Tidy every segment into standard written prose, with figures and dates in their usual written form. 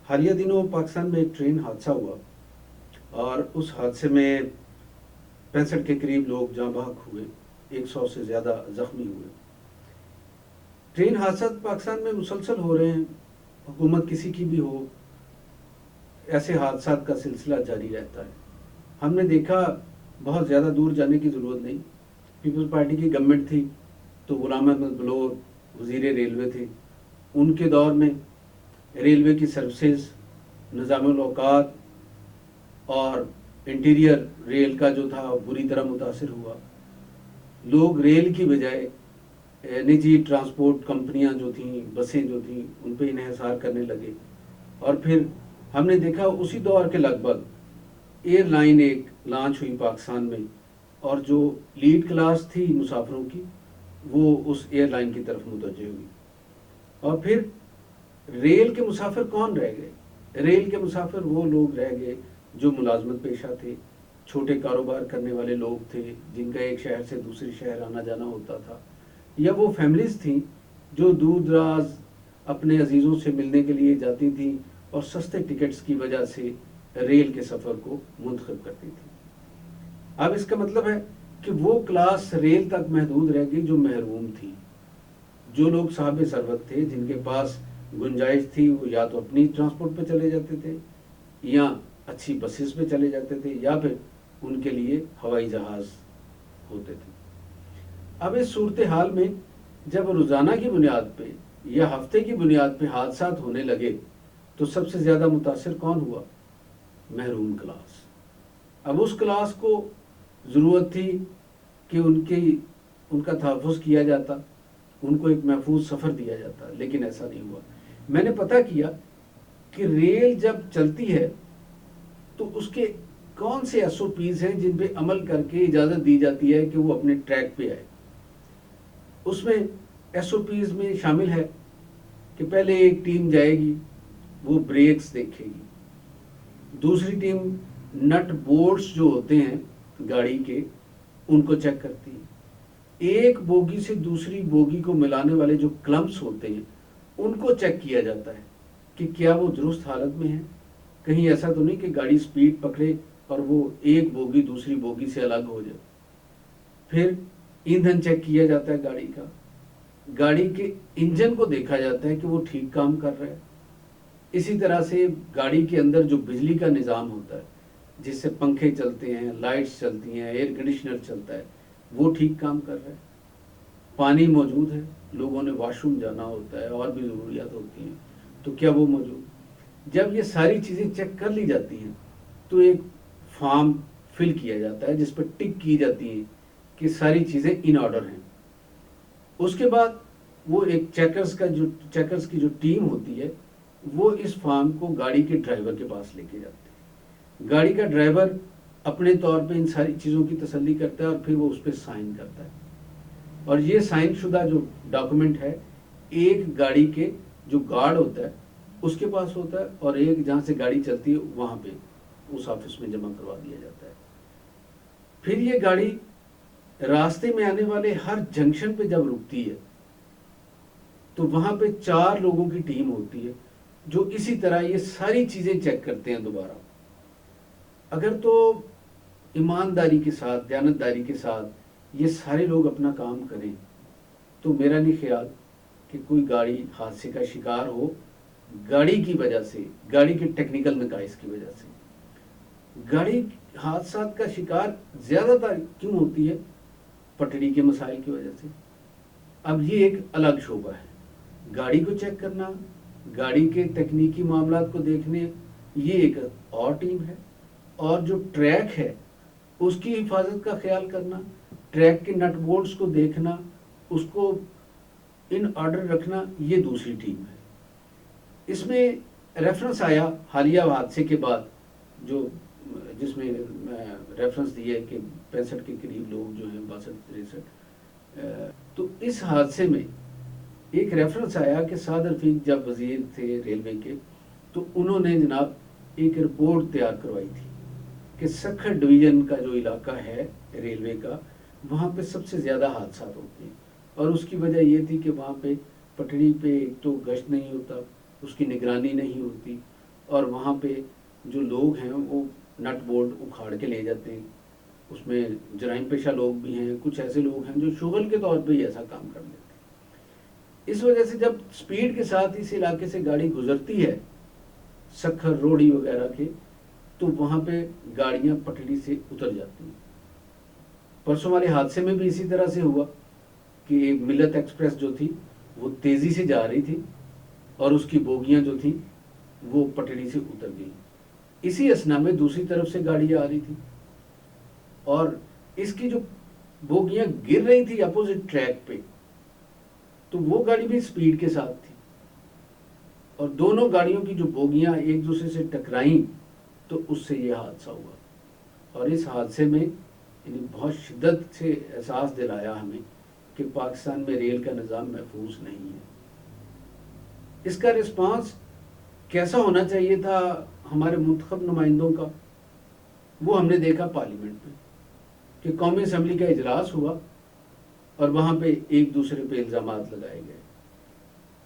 हालिया दिनों पाकिस्तान में एक ट्रेन हादसा हुआ और उस हादसे में 65 के करीब लोग जाँ बहक हुए, 100 से ज़्यादा ज़ख्मी हुए। ट्रेन हादसा पाकिस्तान में मुसलसल हो रहे हैं, हुकूमत किसी की भी हो, ऐसे हादसा का सिलसिला जारी रहता है। हमने देखा बहुत ज़्यादा दूर जाने की ज़रूरत नहीं, पीपल्स पार्टी की गवर्नमेंट थी तो गुलाम अहमद बलोर वज़ीर रेलवे थे, उनके दौर में रेलवे की सर्विसेज, निज़ामुल औकात और इंटीरियर रेल का जो था बुरी तरह मुतासिर हुआ। लोग रेल की बजाय निजी ट्रांसपोर्ट कंपनियां जो थीं, बसें जो थीं, उन पे इन्हिसार करने लगे। और फिर हमने देखा उसी दौर के लगभग एयरलाइन एक लॉन्च हुई पाकिस्तान में, और जो लीड क्लास थी मुसाफिरों की वो उस एयरलाइन की तरफ मुतवज्जह हुई। और फिर रेल के मुसाफिर कौन रह गए? रेल के मुसाफिर वो लोग रह गए जो मुलाजमत पेशा थे, छोटे कारोबार करने वाले लोग थे जिनका एक शहर से दूसरे शहर आना जाना होता था, या वो फैमिलीज थीं जो दूर दराज अपने अजीज़ों से मिलने के लिए जाती थीं और सस्ते टिकट्स की वजह से रेल के सफ़र को मुंतखब करती थी। अब इसका मतलब है कि वो क्लास रेल तक महदूद रह गई जो महरूम थी। जो लोग साहब सरवत थे, जिनके पास गुंजाइश थी, वो या तो अपनी ट्रांसपोर्ट पे चले जाते थे, या अच्छी बसेस पे चले जाते थे, या फिर उनके लिए हवाई जहाज़ होते थे। अब इस सूरत हाल में जब रोज़ाना की बुनियाद पे या हफ्ते की बुनियाद पे हादसात होने लगे तो सबसे ज़्यादा मुतासिर कौन हुआ? महरूम क्लास। अब उस क्लास को ज़रूरत थी कि उनका तहफ़्फ़ुज़ किया जाता, उनको एक महफूज सफ़र दिया जाता, लेकिन ऐसा नहीं हुआ। मैंने पता किया कि रेल जब चलती है तो उसके कौन से SOPs हैं जिन पे अमल करके इजाज़त दी जाती है कि वो अपने ट्रैक पे आए। उसमें SOPs में शामिल है कि पहले एक टीम जाएगी, वो ब्रेक्स देखेगी, दूसरी टीम नट बोल्ट्स जो होते हैं गाड़ी के उनको चेक करती है, एक बोगी से दूसरी बोगी को मिलाने वाले जो क्लम्प्स होते हैं उनको चेक किया जाता है कि क्या वो दुरुस्त हालत में है, कहीं ऐसा तो नहीं कि गाड़ी स्पीड पकड़े और वो एक बोगी दूसरी बोगी से अलग हो जाए। फिर ईंधन चेक किया जाता है गाड़ी का, गाड़ी के इंजन को देखा जाता है कि वो ठीक काम कर रहा है। इसी तरह से गाड़ी के अंदर जो बिजली का निज़ाम होता है, जिससे पंखे चलते हैं, लाइट्स चलती हैं, एयर कंडीशनर चलता है, वो ठीक काम कर रहा है। पानी मौजूद है, लोगों ने वॉशरूम जाना होता है और भी ज़रूरियात होती हैं, तो क्या वो मौजूद? जब ये सारी चीज़ें चेक कर ली जाती हैं तो एक फॉर्म फिल किया जाता है जिस पर टिक की जाती है कि सारी चीज़ें इन ऑर्डर हैं। उसके बाद वो एक चेकर्स की जो टीम होती है वो इस फॉर्म को गाड़ी के ड्राइवर के पास लेके जाते हैं। गाड़ी का ड्राइवर अपने तौर पे इन सारी चीज़ों की तसल्ली करता है और फिर वो उस पर साइन करता है। और ये साइन शुदा जो डॉक्यूमेंट है एक गाड़ी के जो गार्ड होता है उसके पास होता है, और एक जहाँ से गाड़ी चलती है वहाँ पे उस ऑफिस में जमा करवा दिया जाता है। फिर ये गाड़ी रास्ते में आने वाले हर जंक्शन पे जब रुकती है तो वहाँ पे 4 लोगों की टीम होती है जो इसी तरह ये सारी चीज़ें चेक करते हैं दोबारा। अगर तो ईमानदारी के साथ, दयानतदारी के साथ ये सारे लोग अपना काम करें तो मेरा नहीं ख्याल कि कोई गाड़ी हादसे का शिकार हो गाड़ी की वजह से, गाड़ी के टेक्निकल नकाइस की वजह से। गाड़ी हादसा का शिकार ज़्यादातर क्यों होती है? पटड़ी के मसाइल की वजह से। अब ये एक अलग शोबा है, गाड़ी को चेक करना, गाड़ी के तकनीकी मामलात को देखने, ये एक और टीम है। और जो ट्रैक है उसकी हिफाजत का ख्याल करना, ट्रैक के नट बोल्ट्स को देखना, उसको इन ऑर्डर रखना, ये दूसरी टीम है। इसमें रेफरेंस आया हालिया हादसे के बाद जो जिसमें रेफरेंस दिया है कि 65 के करीब लोग जो हैं, 62-63, तो इस हादसे में एक रेफरेंस आया कि साद रफीक जब वजीर थे रेलवे के तो उन्होंने जनाब एक रिपोर्ट तैयार करवाई थी कि सखर डिवीज़न का जो इलाका है रेलवे का, वहाँ पे सबसे ज़्यादा हादसा होते हैं। और उसकी वजह ये थी कि वहाँ पे पटड़ी पे एक तो गश्त नहीं होता, उसकी निगरानी नहीं होती, اور وہاں پہ جو لوگ ہیں وہ نٹ بولٹ اکھاڑ کے لے جاتے ہیں. اس میں جرائم پیشہ لوگ بھی ہیں, کچھ ایسے لوگ ہیں جو شغل کے طور پہ ہی ایسا کام کر لیتے ہیں. اس وجہ سے جب سپیڈ کے ساتھ اس علاقے سے گاڑی گزرتی ہے, سکھر روڑی وغیرہ کے, تو وہاں پہ گاڑیاں پٹڑی سے اتر جاتی ہیں. پرسوں والے حادثے میں بھی اسی طرح سے ہوا کہ ایک ملت ایکسپریس جو تھی وہ تیزی سے جا رہی تھی اور اس کی بوگیاں جو تھیں وہ پٹڑی سے اتر گئی. اسی اسنا میں دوسری طرف سے گاڑی آ رہی تھی اور اس کی جو بوگیاں گر رہی تھی اپوزٹ ٹریک پہ, تو وہ گاڑی بھی سپیڈ کے ساتھ تھی اور دونوں گاڑیوں کی جو بوگیاں ایک دوسرے سے ٹکرائیں تو اس سے یہ حادثہ ہوا. اور اس حادثے میں یعنی بہت شدت سے احساس دلایا ہمیں کہ پاکستان میں ریل کا نظام محفوظ نہیں ہے. اس کا رسپانس کیسا ہونا چاہیے تھا ہمارے منتخب نمائندوں کا, وہ ہم نے دیکھا پارلیمنٹ میں کہ قومی اسمبلی کا اجلاس ہوا اور وہاں پہ ایک دوسرے پہ الزامات لگائے گئے.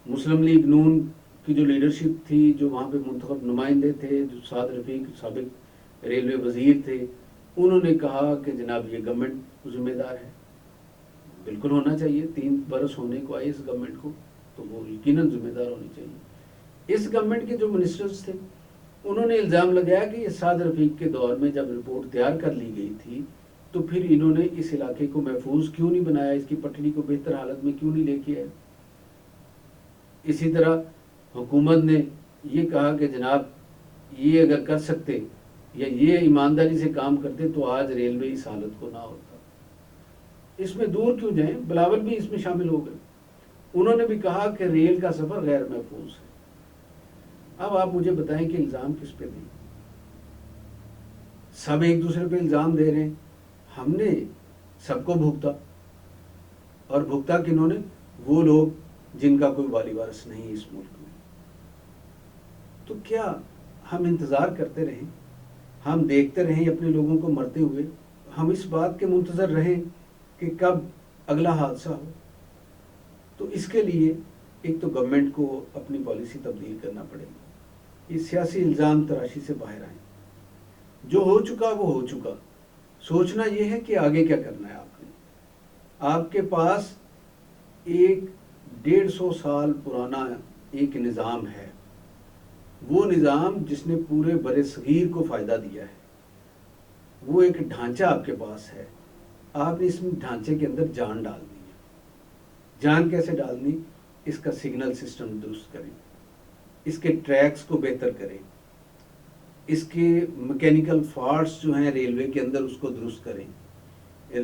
مسلم لیگ نون کی جو لیڈرشپ تھی, جو وہاں پہ منتخب نمائندے تھے, جو سعد رفیق سابق ریلوے وزیر تھے, انہوں نے کہا کہ جناب یہ گورنمنٹ ذمہ دار ہے. بالکل ہونا چاہیے, 3 برس ہونے کو آئے اس گورنمنٹ کو, تو وہ یقیناً ذمہ دار ہونی چاہیے. اس گورنمنٹ کے جو منسٹرز تھے انہوں نے الزام لگایا کہ یہ سعد رفیق کے دور میں جب رپورٹ تیار کر لی گئی تھی تو پھر انہوں نے اس علاقے کو محفوظ کیوں نہیں بنایا, اس کی پٹڑی کو بہتر حالت میں کیوں نہیں لے کے آئے. اسی طرح حکومت نے یہ کہا کہ جناب یہ اگر کر سکتے یا یہ ایمانداری سے کام کرتے تو آج ریلوے اس حالت کو نہ ہوتا. اس میں دور کیوں جائیں, بلاول بھی اس میں شامل ہو گئے. انہوں نے بھی کہا کہ ریل کا سفر غیر محفوظ ہے. اب آپ مجھے بتائیں کہ الزام کس پہ دیں؟ سب ایک دوسرے پہ الزام دے رہے ہیں. ہم نے سب کو بھگتا, اور بھگتا کنہوں نے؟ وہ لوگ جن کا کوئی والی وارث نہیں اس ملک میں. تو کیا ہم انتظار کرتے رہیں, ہم دیکھتے رہیں اپنے لوگوں کو مرتے ہوئے, ہم اس بات کے منتظر رہیں کہ کب اگلا حادثہ ہو؟ تو اس کے لیے ایک تو گورنمنٹ کو اپنی پالیسی تبدیل کرنا پڑے گی. یہ سیاسی الزام تراشی سے باہر آئیں. جو ہو چکا وہ ہو چکا. سوچنا یہ ہے کہ آگے کیا کرنا ہے. آپ نے, آپ کے پاس ایک 150 سال پرانا ایک نظام ہے, وہ نظام جس نے پورے بر صغیر کو فائدہ دیا ہے, وہ ایک ڈھانچہ آپ کے پاس ہے. آپ نے اس ڈھانچے کے اندر جان ڈال دی ہے. جان کیسے ڈالنی؟ اس کا سگنل سسٹم درست کریں, اس کے ٹریکس کو بہتر کریں, اس کے میکینیکل فالٹس جو ہیں ریلوے کے اندر اس کو درست کریں,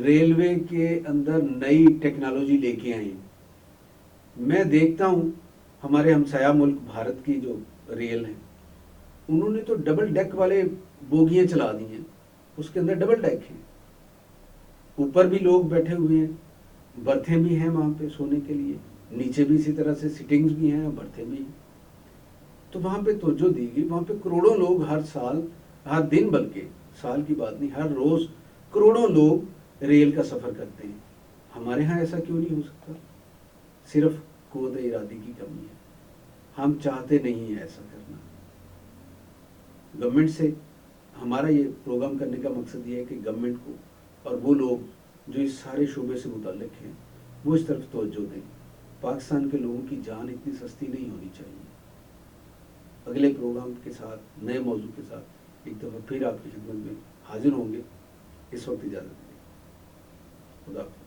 ریلوے کے اندر نئی ٹیکنالوجی لے کے آئیں. میں دیکھتا ہوں ہمارے ہمسایہ ملک بھارت کی جو ریل ہیں, انہوں نے تو ڈبل ڈیک والے بوگیاں چلا دی ہیں, اس کے اندر ڈبل ڈیک ہیں, اوپر بھی لوگ بیٹھے ہوئے ہیں, برتھیں بھی ہیں وہاں پہ سونے کے لیے, نیچے بھی اسی طرح سے سٹنگز بھی ہیں, برتھیں بھی ہیں. تو وہاں پہ توجہ دی گئی. وہاں پہ کروڑوں لوگ ہر سال, ہر دن, بلکہ سال کی بات نہیں, ہر روز کروڑوں لوگ ریل کا سفر کرتے ہیں. ہمارے ہاں ایسا کیوں نہیں ہو سکتا؟ صرف قوت ارادی کی کمی ہے. ہم چاہتے نہیں ہیں ایسا کرنا. گورنمنٹ سے ہمارا یہ پروگرام کرنے کا مقصد یہ ہے کہ گورنمنٹ کو اور وہ لوگ جو اس سارے شعبے سے متعلق ہیں وہ اس طرف توجہ دیں. پاکستان کے لوگوں کی جان اتنی سستی نہیں ہونی چاہیے. اگلے پروگرام کے ساتھ, نئے موضوع کے ساتھ ایک دفعہ پھر آپ کی خدمت میں حاضر ہوں گے. اس وقت اجازت دیں. خدا حافظ.